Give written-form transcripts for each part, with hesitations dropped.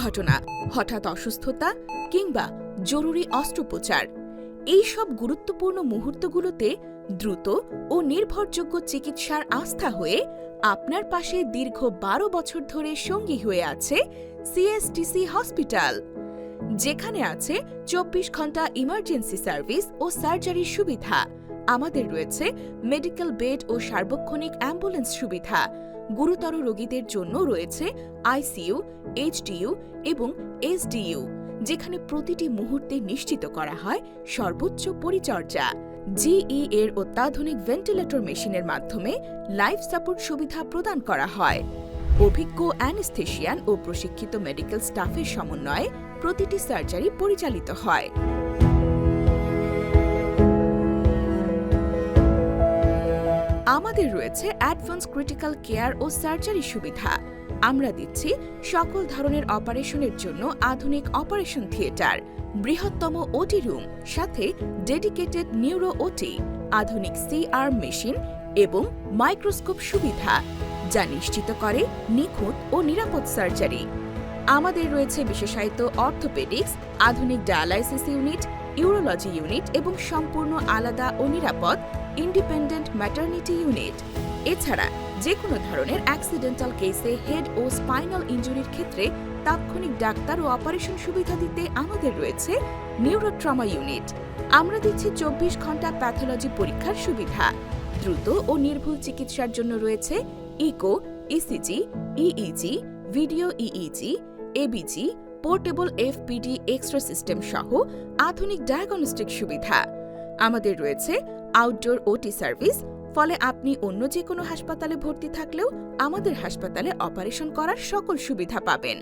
দুর্ঘটনা, হঠাৎ অসুস্থতা কিংবা জরুরি অস্ত্রোপচার, এই সব গুরুত্বপূর্ণ মুহূর্তগুলোতে দ্রুত ও নির্ভরযোগ্য চিকিৎসার আস্থা হয়ে আপনার পাশে দীর্ঘ 12 বছর ধরে সঙ্গী হয়ে আছে সিএসটিসি হসপিটাল, যেখানে আছে 24 ঘন্টা ইমার্জেন্সি সার্ভিস ও সার্জারির সুবিধা। আমাদের রয়েছে মেডিকেল বেড ও সার্বক্ষণিক অ্যাম্বুলেন্স সুবিধা। গুরুতর রোগীদের জন্য রয়েছে আইসিইউ, এইচডিইউ এবং এসডিইউ, যেখানে প্রতিটি মুহূর্তে নিশ্চিত করা হয় সর্বোচ্চ পরিচর্যা। জিই এর অত্যাধুনিক ভেন্টিলেটর মেশিনের মাধ্যমে লাইফ সাপোর্ট সুবিধা প্রদান করা হয়। অভিজ্ঞ অ্যানেস্থেশিয়ান ও প্রশিক্ষিত মেডিকেল স্টাফের সমন্বয়ে প্রতিটি সার্জারি পরিচালিত হয়। আমাদের রয়েছে অ্যাডভান্স ক্রিটিক্যাল কেয়ার ও সার্জারি সুবিধা। আমরা দিচ্ছি সকল ধরনের অপারেশনের জন্য আধুনিক অপারেশন থিয়েটার, বৃহত্তম ওটি রুম, সাথে ডেডিকেটেড নিউরো ওটি, আধুনিক সিআর মেশিন এবং মাইক্রোস্কোপ সুবিধা, যা নিশ্চিত করে নিখুঁত ও নিরাপদ সার্জারি। আমাদের রয়েছে বিশেষায়িত অর্থোপেডিক্স, আধুনিক ডায়ালাইসিস ইউনিট, ইউরোলজি ইউনিট এবং সম্পূর্ণ আলাদা ও নিরাপদ ইন্ডিপেন্ডেন্ট ম্যাটারনিটি ইউনিট। এছাড়া যে কোনো ধরনের অ্যাক্সিডেন্টাল কেসে হেড ও স্পাইনাল ইনজুরির ক্ষেত্রে তাৎক্ষণিক ডাক্তার ও অপারেশন সুবিধা দিতে আমাদের রয়েছে নিউরোট্রমা ইউনিট। আমরা দিচ্ছি 24 ঘন্টা প্যাথোলজি পরীক্ষার সুবিধা। দ্রুত ও নির্ভুল চিকিৎসার জন্য রয়েছে echo, ECG, EEG, video EEG, ABG, portable FPD X-ray system সহ আধুনিক ডায়াগনস্টিক সুবিধা। আমাদের রয়েছে আউটডোর ওটি সার্ভিস, ফলে আপনি অন্য যে কোনো হাসপাতালে ভর্তি থাকলেও আমাদের হাসপাতালে অপারেশন করার সকল সুবিধা পাবেন।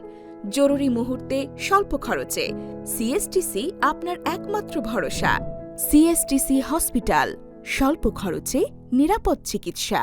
জরুরি মুহূর্তে স্বল্প খরচে সিএসটিসি আপনার একমাত্র ভরসা। সিএসটিসি হসপিটাল, স্বল্প খরচে নিরাপদ চিকিৎসা।